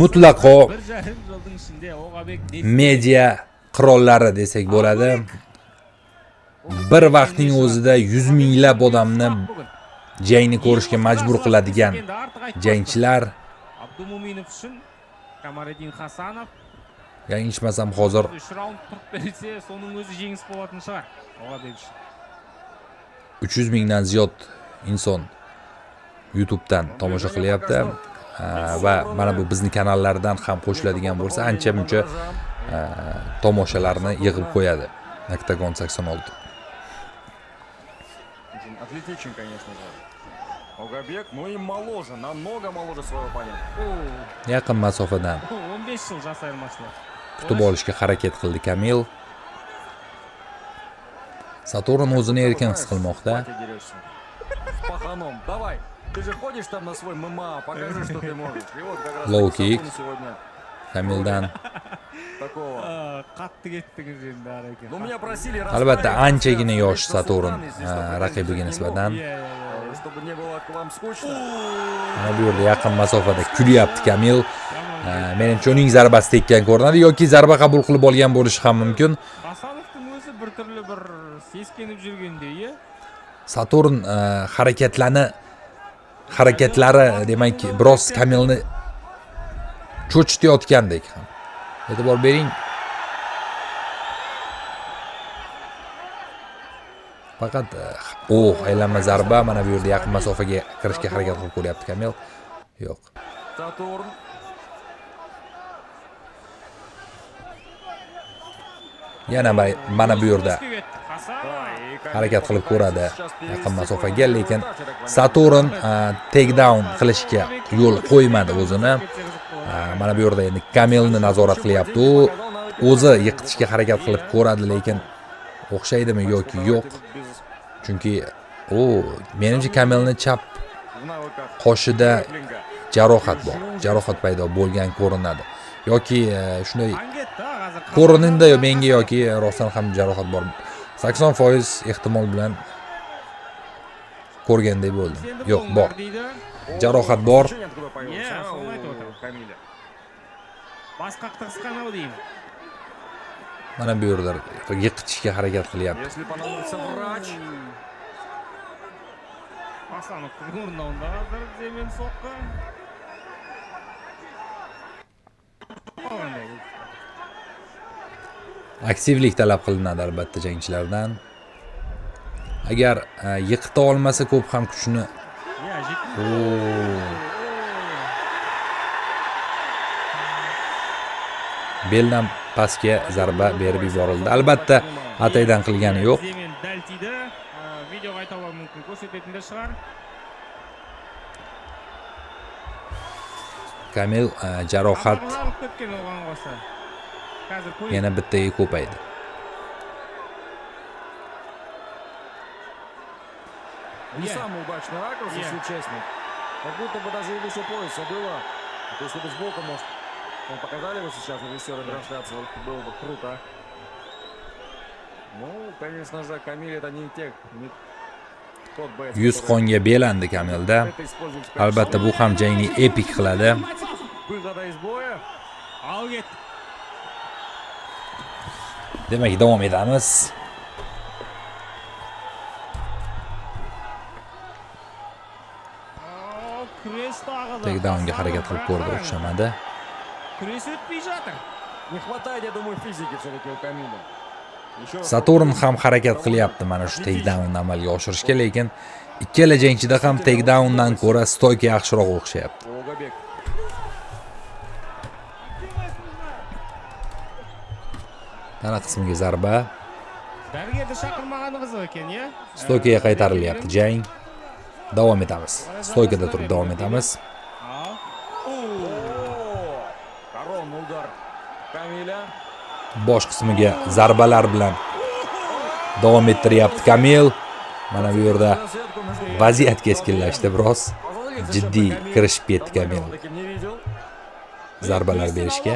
mutlaqo media qirollari desak bo'ladi. Bir vaqtning o'zida 100 minglab odamni jangni ko'rishga majbur qiladigan jangchilar. Abdumuminov uchun Qamariddin Hasanov Yanglishmasam hozir 3 raund turib bersa, so'ning o'zi jengis bo'lатын шығар. Oqabek uchun 300 mingdan ziyod inson YouTube'dan tomosha qilyapti va mana bu bizning kanallardan ham qo'shiladigan bo'lsa, ancha-muncha tomoshalarni yig'ib qo'yadi. Octagon 86. Атлетичен, конечно же. Огабек, ну и моложе, намного моложе своего оппонента. Yaqin masofadan 15 yil jash ayirmasilar. tutib olishga harakat qildi Kamil. Saturn o'zini erkin his qilmoqda. Паханом, давай. Ты же ходишь там на свой ММА, покажи, что ты можешь. И вот как раз Low Сатурн kick. сегодня Kamildan такого. Qattiq ketdingiz endi aka. Ну меня просили albatta расставить anchagina акценты yosh со Saturn Султаном, если что, raqibiga конечно, nisbatan. чтобы не было к вам скучно. Mana bu yerda yaqin masofada kulyapti Kamil. Menimcha uning zarbasi tekkan ko'rinadi yoki zarba qabul qilib olgan bo'lishi ham mumkin. Hasanovning o'zi bir turli bir seskanib yurgandek, Saturn harakatlari demak biroz Kamilni cho'chitayotgandek ham. E'tibor bering. Faqat aylanma zarba, mana bu yerda yaqin masofaga kirishga harakat qilib ko'ryapti Kamil. Yo'q. Сатурн. Yana mana bu yerda harakat qilib ko'radi yaqin masofaga, lekin Saturn takedown qilishga yo'l qo'ymadi o'zini. Mana bu yerda endi Kamilni nazorat qilyapti. U o'zi yiqitishga harakat qilib ko'radi, lekin o'xshaydimi yoki yo'q. Chunki menimcha Kamilni chap qoshida jarohat bor. Jarohat paydo bo'lgan ko'rinadi. Yoki shunday ko'rinadi menga, yoki rostdan ham jarohat bor. 80% ehtimol bilan ko'rgandek bo'ldim. Yo'q, bor. Jarohat bor. Boshqa qisqanav deymi. Mana bu yerda yiqitishga harakat qilyapti. Если понадобится врач. Hasanovning o'rnida hozir zemin soqqan. Aksivlik talab qilinadi albatta jangchilardan. Agar yiqita olmasa ko'p ham kuchni beldan pastga zarba berib yuborildi. Albatta ataydan qilgani yo'q. Zemin daltida video qaytarib mumkin ko'rsatayotganda шығар. Kamil jarohat ketgan o'g'an bo'lsa. Hozir yana bittaga ko'paydi. Не самый удачный ракурс, если честно. Как будто бы даже и выше пояса было. То есть, если бы сбоку, может, показали бы сейчас на веселой трансляции, было бы круто. Ну, конечно же, Камиль это не тот боец. 100 qonga belandi Kamilda. Albatta bu ham jangni epik qiladi. Выхода из боя. Al get. Demak, davom etamiz. Kures tag'ida. Takedownga harakat qilib ko'rdi, o'xshamadi. Kures o'tmay жатыр. Не хватает, я думаю, физики все-таки у Камиля. Saturn ham harakat qilyapti mana shu takedownni amalga oshirishga, lekin ikkala jangchida ham takedowndan ko'ra stoyka yaxshiroq o'xshayapti. Огабек. Tana qismiga zarba, Dargaga chaqirmagani qiziq ekan-ya. stoykaga qaytarilyapti jang. Davom etamiz. Stoykada turib davom etamiz. Коронный удар Камиля. Bosh qismiga zarbalar bilan davom ettiryapti Kamil. Mana bu yerda vaziyat keskinlashdi biroz. Jiddiy kirishib ketdi Kamil zarbalar berishga.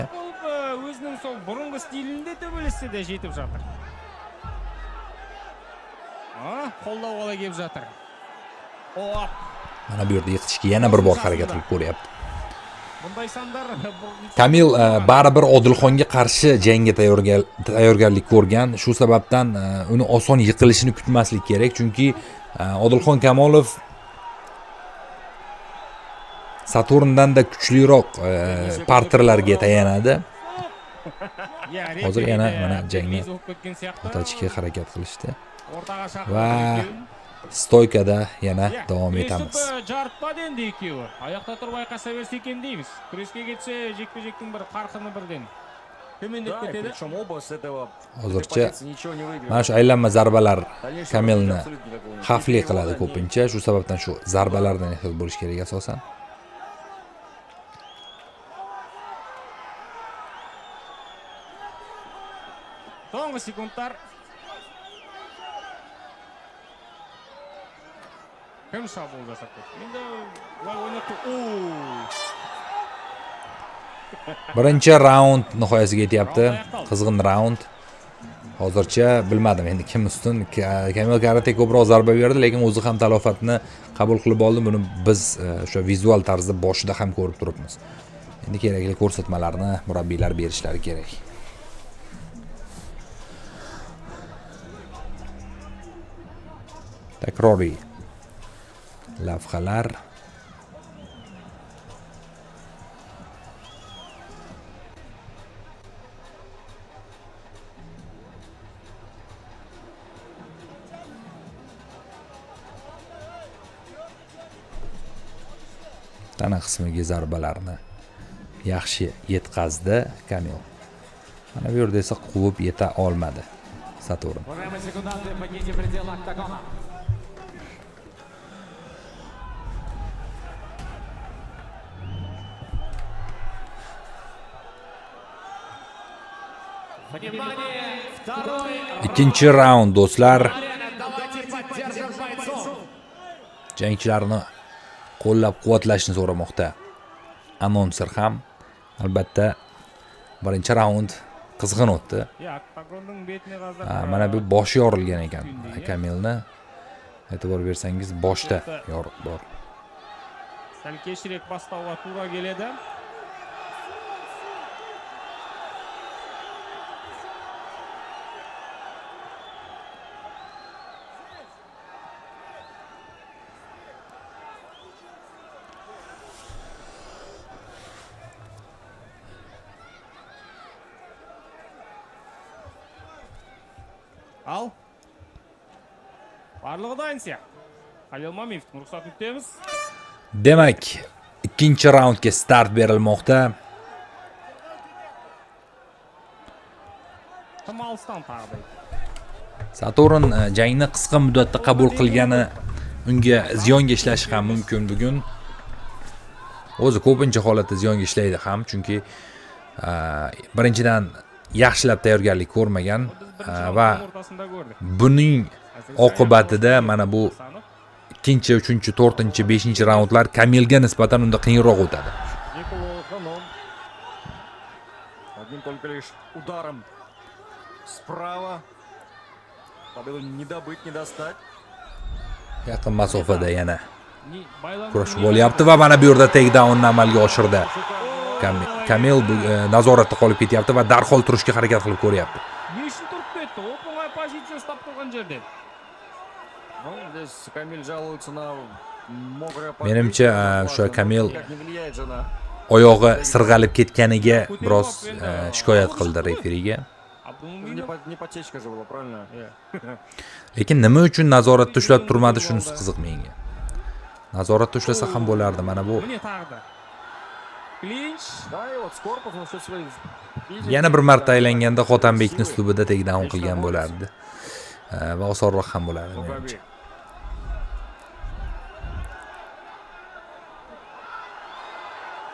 O'zining sol burungi stilida töbelishda yetib жатыр. Qo'llab ola kelib жатыр. Mana bu yerda yiqitishga yana bir bor harakat qilib ko'ryapti. Bunday sandar Kamil baribir Odilxonga qarshi jangga tayyorgarlik ko'rgan. Shu sababdan uni oson yiqilishini kutmaslik kerak, chunki Odilxon Kamolov Saturndan da kuchliroq parterlarga tayanadi. Hozir yana mana jangni to'xtatishga harakat qilishdi. Va stoykada yana davom etamiz. Jartpadi endi ikkovi. Oyoqda turib ayqasa bersa ekan deymiz. Kuresga ketsa, jekpa-jekning bir qarqini birdan. Kimindek Да, и ketadi. причем оба с этого Hozircha позиции ничего не выиграли. mana shu aylanma zarbalar Дальнейшего Kamilni абсолютно никакого не xavfli было. qiladi ko'pincha. Shu sababdan shu zarbalardan ehtiyot bo'lish kerak asosan. So'nggi sekundlar. Kim shabul jasadi. Endi va o'ynatdi. Birinchi raund nihoyasiga yetyapti. Qizg'in raund. Hozircha bilmadim endi kim ustun. Kamil Karate ko'proq zarba berdi, lekin o'zi ham talofatni qabul qilib oldi. Buni biz o'sha vizual tarzda boshida ham ko'rib turibmiz. Endi kerakli ko'rsatmalarni murabbiylar berishlari kerak. Takroriy lavhalar. Tana qismiga zarbalarni yaxshi yetkazdi Kamil. Mana bu yerda esa quvib yeta olmadi Saturn. Уважаемые секунданты, покиньте пределы октагона. Внимание! Второй Ikkinchi raund do'stlar. Давайте поддержим бойцов. Jangchilarni qo'llab-quvvatlashni so'ramoqda. Anonser ham albatta birinchi raund qizg'in o'tdi. Ya, oktagonning betini g'azab. Mana bu boshi yorilgan ekan Kamilni. E'tibor bersangiz boshda yoriq bor. Sal kechroq bostovga to'g'ri keladi. Al. Barlig'i dayinsa. Halil Mamiyevning ruxsatini kutamiz. Demak, ikkinchi raundga start berilmoqda. Tamalstan taqdi. Saturn jangni qisqa muddatda qabul qilgani unga ziyonga ishlashi ham mumkin bugun. O'zi ko'pincha holatda ziyonga ishlaydi ham, chunki birinchidan yaxshilab tayyorgarlik ko'rmagan va o'rtasida ko'rdik. buning oqibatida mana bu ikkinchi, uchinchi, to'rtinchi, beshinchi raundlar Kamilga nisbatan unda qiyinroq o'tadi. Неплохо, но одним только лишь ударом справа победу не добыть, не достать. Yaqin masofada yana Baylan kurashib bo'lyapti va mana bu yerda takedownni amalga oshirdi. Kamil nazoratda qolib ketyapti va darhol turishga harakat qilib ko'ryapti. Nechun turib ketdi? O'pmay pozitsiyasi topib turgan yerda. Ну, здесь Камиль жалуется на мокрое Menimcha, покрытие, o'sha важно, Kamil никак не влияет же на oyog'i sirg'alib ketganiga biroz shikoyat qildi referiga. не подсечка же была, правильно? Lekin nima uchun nazoratda ushlab turmadi, shunisi qiziq menga. Nazoratda ushlasa ham bo'lardi. Mana bu Meni taqdi. Klinch. Да, и вот Скорпов насчет своих yana bir marta aylanganda Xotanbekni uslubida takedown qilgan bo'lardi. Va osonroq ham bo'lardi menimcha.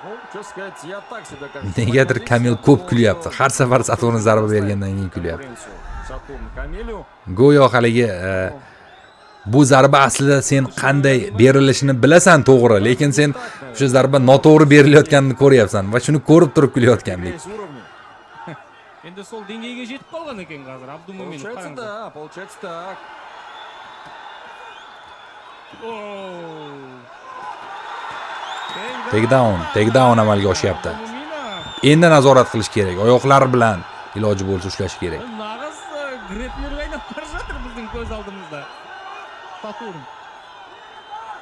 Ну, что сказать, я так себе как Negadir Kamil ko'p kulyapti. Har safar Saturn zarba bergandan keyin kulyapti. Сатурн Камилю. Go'yo haligi bu zarba aslida sen qanday berilishini bilasan, to'g'ri, lekin sen o'sha zarba noto'g'ri berilayotganini ko'ryapsan va shuni ko'rib turib kulayotgandek. Есть уровни. Endi sol dengayga yetib qolgan ekan hozir Abdumo'minov. Получается, да, получается так. Takedown amalga oshyapti. Endi nazorat qilish kerak. Oyoqlar bilan iloji bo'lsa ushlash kerak. Nag'ız greplerga aynab qarashadir bizning ko'z oldimizda. Saturn.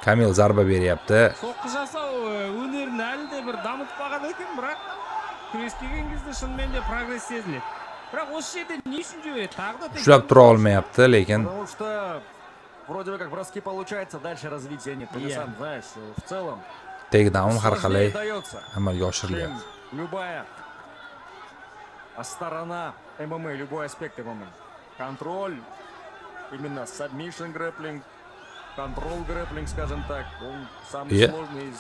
Kamil zarba beryapti. So'qqish asa o'nerini alida bir damitib qolgan ekan, biroq kurash kelgangizda shunmen de progress seziladi. Biroq o'sha yerda ne uchun jo'yadi? Taqda Ushlab tura olmayapti, lekin Потому что вроде бы как броски получается, дальше развития нет. Ты сам знаешь, в целом takedown har qalay сложнее дается, amalga чем oshirilyapti. любая сторона ММА, любой аспект ММА. Контроль, именно submission grappling, control grappling, скажем так, он самый Yeah. сложный из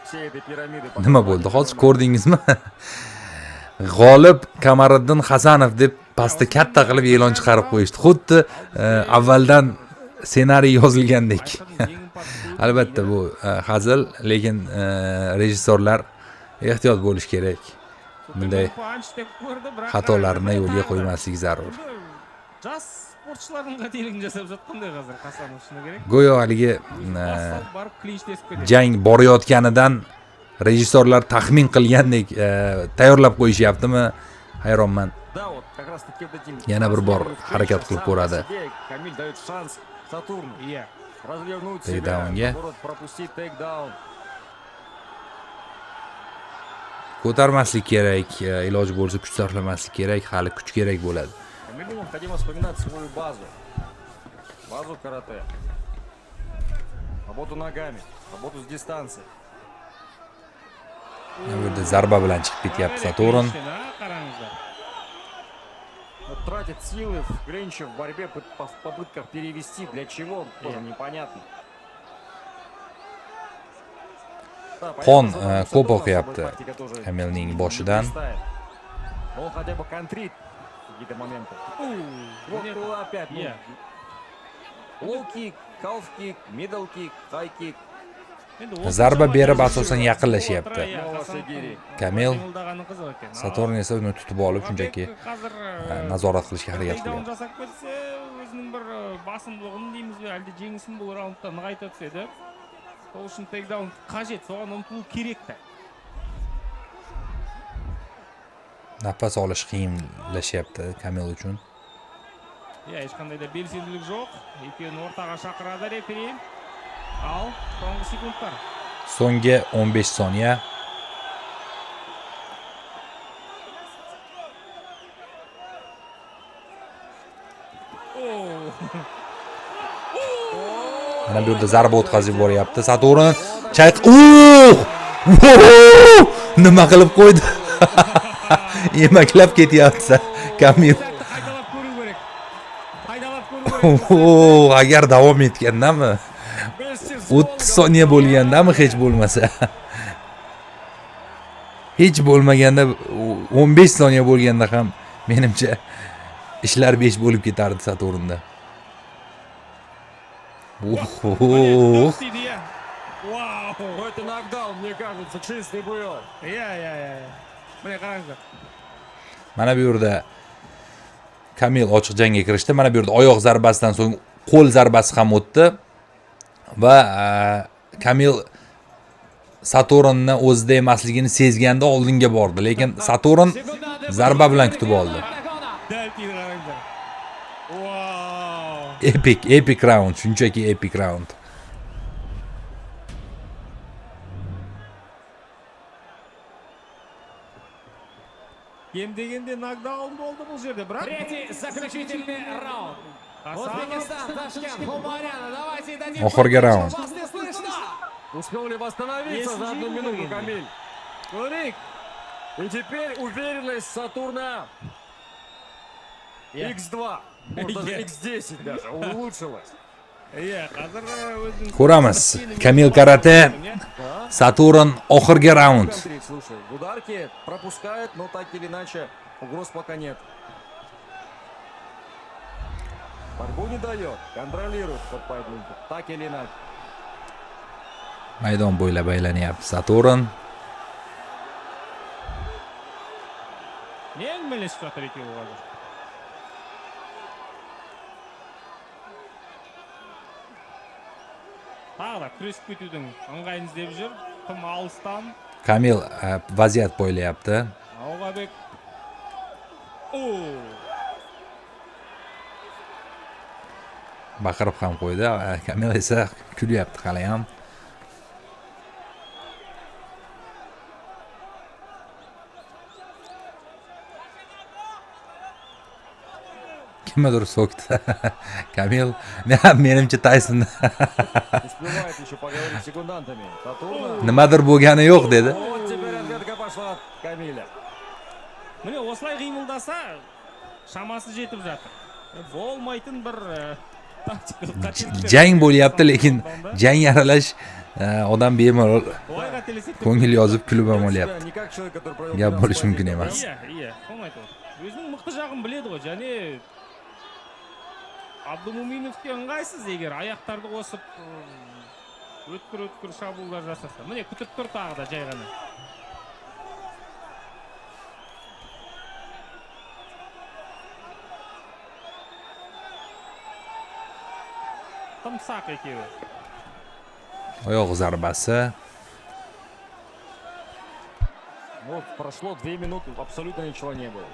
всей этой пирамиды. Nima bo'ldi? Hozir ko'rdingizmi? G'olib Kamariddin Hasanov deb pastda katta qilib e'lon chiqarib qo'yishdi. Xuddi avvaldan ssenariy yozilgandek. Albatta bu hazil, lekin rejissyorlar ehtiyot bo'lish kerak. Bunday xatolarni yo'lga qo'ymaslik zarur. Jas sportchilarning qatiyligini jasab жатқандай hozir Hasanov shuni kerak. Go'yo haligi Borib klinch tesib ketadi. jang borayotganidan rejissyorlar taxmin qilgandek tayyorlab qo'yishyaptimi? Hayronman. Да, вот как раз таки вот этим Yana bir bor развернуть harakat клинч qilib сам ko'radi. по себе, Камиль дает шанс Сатурну Iya. развернуть Тейкдаунге. себя, наоборот, пропустить тейкдаун. Ko'tarmaslik kerak, iloji bo'lsa kuch sarflamaslik kerak, hali kuch kerak bo'ladi. Камилю необходимо вспоминать свою базу. Базу карате. Работу ногами, работу с дистанции. Bu yerda zarba bilan chiqib ketyapti Saturn. Qarangizlar. Вот тратит силы в клинче, в борьбе, в попытках перевести. Для чего? Тоже непонятно. Да, Qon понятно, что ko'p Сатурн o'qiyapti особой тактика тоже Kamilning не boshidan. блистает. Но он хотя бы контрит какие-то моменты. Вот ну, опять. Iya. Low-kick, half-kick, middle-kick, high-kick. Zarba berib asosan yaqinlashyapti. Kamil Qimildagani qiziq ekan. Saturn esa uni tutib olib shunchaki hozir nazorat qilishga harakat takedown qilyapti. jasab ketsa, o'zining bir bosimligini deymizmi, alda jengsin bu raundda nig'ayta tushadi. Ол үшін takedown qajat, so'g'an umtulu kerak-da. Nafas olish qiyinlashyapti Kamil uchun. Hech qanday da belsendilik yo'q. Ikkovini o'rtaga chaqiradi referi. Al, so'nggi sekundlar. So'nggi 15 soniya. Mana bu yerda zarba o'tkazib yuboryapti. Saturn chayq. Nima qilib qo'ydi? Yemaklab ketyapti Kamil. Haydalab ko'rish kerak. Haydalab ko'rish kerak. Agar davom etgandami? 30 soniya bo'lgandami hech bo'lmasa. Hech bo'lmaganda 15 soniya bo'lganda ham menimcha ishlar 5 bo'lib ketardi Saturnda. Вау! Это нокдаун, мне кажется, чистый был. Ya. Mana qaranglar. Mana bu yerda Kamil ochiq jangga kirishdi. Mana bu yerda oyoq zarbasidan so'ng qo'l zarbasi ham o'tdi va Kamil Saturnni o'zida emasligini sezganda oldinga bordi, lekin Saturn zarba bilan kutib oldi. Dal tiydi qaranglar. Vau! Epic round, shunchaki epic round. Kem degende knockdown bo'ldi bu yerda, biroq Третий заключительный раунд. Узбекистан, Ташкент, Хумаряна. Давайте дадим... Oxirgi round. Вас не слышно! Успел ли восстановиться за одну минуту, Камиль? ko'rik. И теперь уверенность Сатурна X2, может даже X10 даже, улучшилась. Hozir o'zing Ko'ramiz. Kamil karate, Saturn oxirgi round. Контрит, слушай, в ударке пропускает, но так или иначе угроз пока нет. Борьбу не дает, контролирует под поединку, так или иначе. Maydon bo'ylab aylanyapti Saturn. Yengilashib yotar ekan u hozir. Tag'da kurashib ketuvding ыңғайын izlab yur. Kim alısdan. Kamil vaziyat bo'ylayapti. Og'abek. Oo. Baqirib ham qo'ydi. Kamil esa kulyapti hali ham. Kimdir so'kdi. Kamil, menimcha Tayson Успевает еще поговорить с секундантами. Сатурна. nimadir bo'lgani yo'q dedi. Вот теперь ответка пошла от Камиля. Mine oslay qiymildasa, shamasi jetib жатыр. Bo'lmaytin bir taktikal qattiq. Jang bo'lyapti, lekin jang aralash odam bemalol Voyga telesep. ko'ngil yozib kulib ham olyapti. Не как человек, который провел Gap 15 bo'lishi mumkin поединков. emas. Iya, bo'lmaydi. O'zining miqti jag'ini biladi ғой, ya'ni Abdumuminovga ыңғайсыз егер аяқтарды қосып өткір шабуылдар жасаса. Міне күтіп тұр тағы да жай ғана. Тымсақ екеуі. Oyoq zarbasi. Вот прошло 2 минуты, абсолютно ничего не было.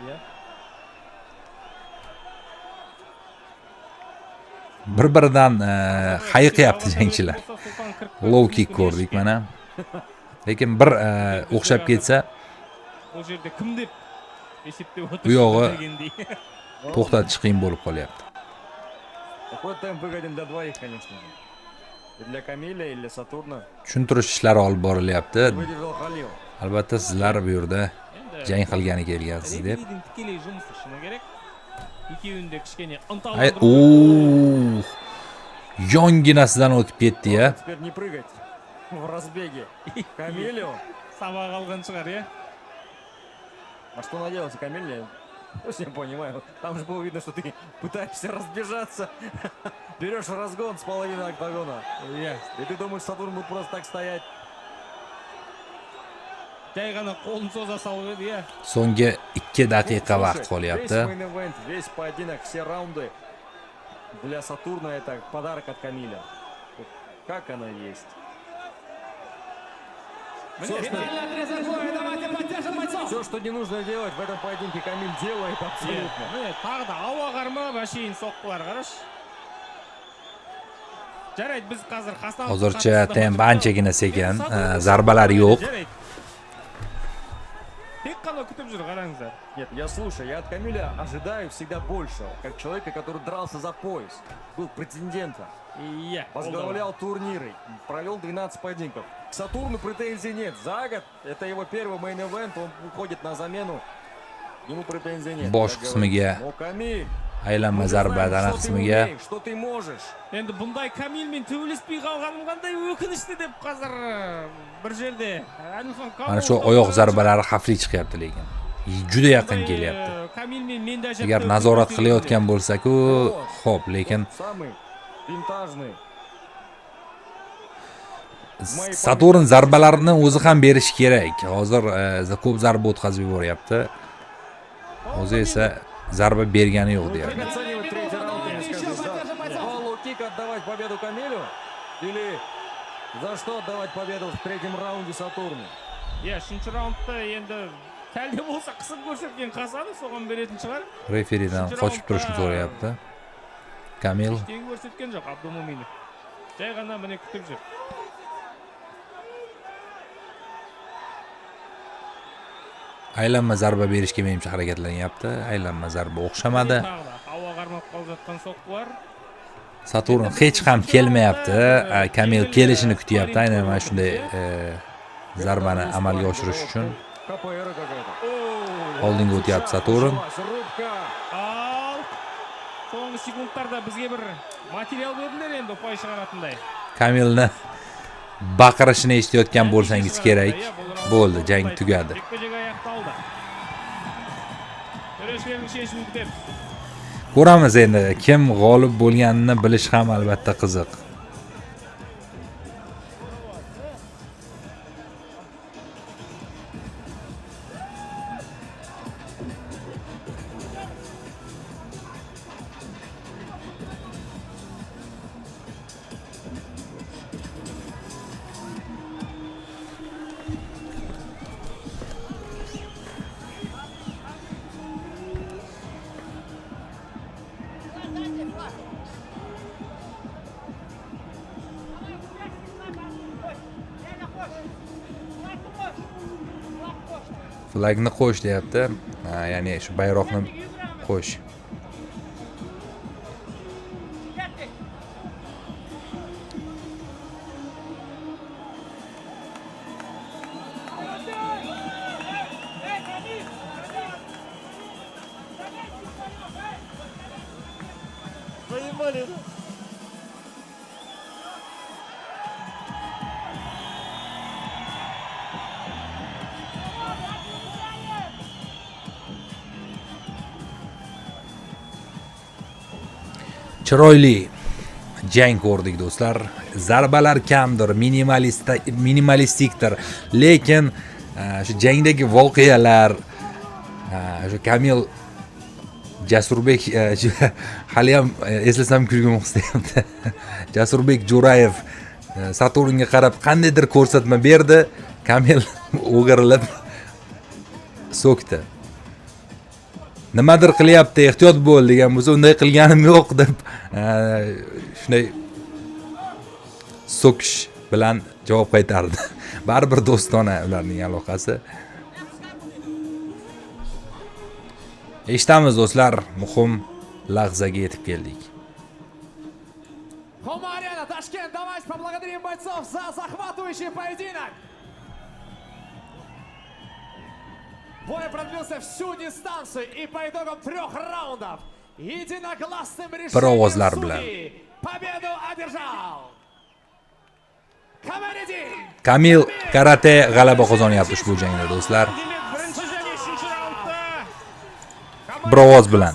Bir-biridan hayiqyapti jangchilar. Low kick ko'rdik mana. Lekin bir o'xshab ketsa, Бұл жерде кім деп есептеп отыр. Bu yog'i to'xtatish qiyin bo'lib qolyapti. Такой темп выгоден для двоих, конечно же. И для Камиля, и для Сатурна. Tushuntirish ishlari olib borilyapti. Выдержал Халил. Albatta sizlar bu yerda jang qilgani kelgansiz deb. Реферидің тікелей жұмысы шыны керек. Екеуінде кішкене Ay, ынталандыру. yonginasidan o'tib ketdi ya. Теперь не прыгать в разбеге. Камилю. Сабақ алған шығар, иә? А что надеялся Камиль? Я не понимаю. Там же было видно, что ты пытаешься разбежаться. Берешь разгон с половины октагона. И ты думаешь, Сатурн будет просто так стоять. Жай ғана қолын соза салып еді, иә? So'nggi 2 daqiqa vaqt Весь qolyapti. мейн-эвент, весь поединок, все раунды для Сатурна это подарок от Камиля. Вот как она есть. Финальный отрезок боя. Давайте поддержим бойцов. Все, что не нужно делать в этом поединке, Камиль делает абсолютно. Міне, тағы да ауа қармап, әшейін соққылар, қараш. Жарайды, біз қазір қастан... Hozircha temp anchagina sekin, zarbalar yo'q. Тек қана күтіп жүр, қараңыздар. Нет, я слушаю, я от Камиля ожидаю всегда большего. Как человека, который дрался за пояс, был претендентом, Иә, возглавлял турниры, провел 12 поединков. К Сатурну претензий нет. За год это его первый мейн-эвент, он уходит на замену. Ему претензий нет. Bosh как qismiga, говорится. Но Камиль, aylanma мы же знаем, zarba tana что ты qismiga умеешь, что ты можешь. Енді бұндай Камильмен төбелеспей қалғаным қандай өкінішті деп қазір бір жерде. mana shu oyoq zarbalari xavfli chiqyapti lekin. Juda yaqin kelyapti. Камильмен мен де Agar nazorat qilayotgan bo'lsa-ku, xo'p, lekin Самый винтажный. Saturn zarbalarini o'zi ham berishi kerak. Hozir ko'p zarba o'tkazib yuboryapti. O'zi esa zarba bergani yo'q deyapti. Как оценивать третий раунд, ты мне скажи, за лоу-кик отдавать победу Камилю? Или за что отдавать победу в третьем раунде Сатурну? Иә, үшінші раундта енді сәлде болса қысым көрсеткен Хасанов соған беретін шығар. Referidan qochib turishni so'rayapti. Kamil Ештеңе көрсеткен жоқ Абдумуминов. Жай ғана міне күтіп жүр. aylanma zarba berishga menimcha harakatlanyapti. Aylanma zarba o'xshamadi. Тағы да ауа қармап қалып жатқан соққылар. Saturn hech ham kelmayapti. Kamil kelishini kutyapti. Aynan mana shunday zarbani amalga oshirish uchun КПР какая-то. oldinga o'tyapti Saturn. Рубка. Ал. Соңғы секундтарда бізге бір материал бердіңдер енді ұпай шығаратындай. Kamilni baqirishini eshitayotgan bo'lsangiz kerak. Bo'ldi, jang tugadi. Jekpa-jek аяқталды. Töрешілердің шешімін күтеді. Ko'ramiz endi kim g'olib bo'lganini bilish ham albatta qiziq. Flagni qo'sh deyapti. Ya'ni shu bayroqni qo'sh. Chiroyli jang ko'rdik do'stlar. Zarbalar kamdir, minimalistikdir, lekin shu jangdagi voqealar, shu Kamil Jasurbek hali ham eslasam kulgim qisayapti. Jasurbek Jo'rayev Saturnga qarab qandaydir ko'rsatma berdi. Kamil o'girilib so'kdi. Nimadir qilyapti, ehtiyot bo'l degan bo'lsa, unday qilganim yo'q deb shunday so'kish bilan javob qaytardi. Baribir do'stona ularning aloqasi. Eshitamiz do'stlar, muhim lahzaga yetib keldik. Хома-Арена, Ташкент, давайте поблагодарим бойцов за захватывающий поединок. Бой продлился всю дистанцию и по итогам 3 раундов единогласным Провозlar решением bilan судей победу одержал Камалетдин. Kamil karate g'alaba qozonyapti ushbu jangda do'stlar. Demak, birinchi jang 3-raundda Bir ovoz bilan.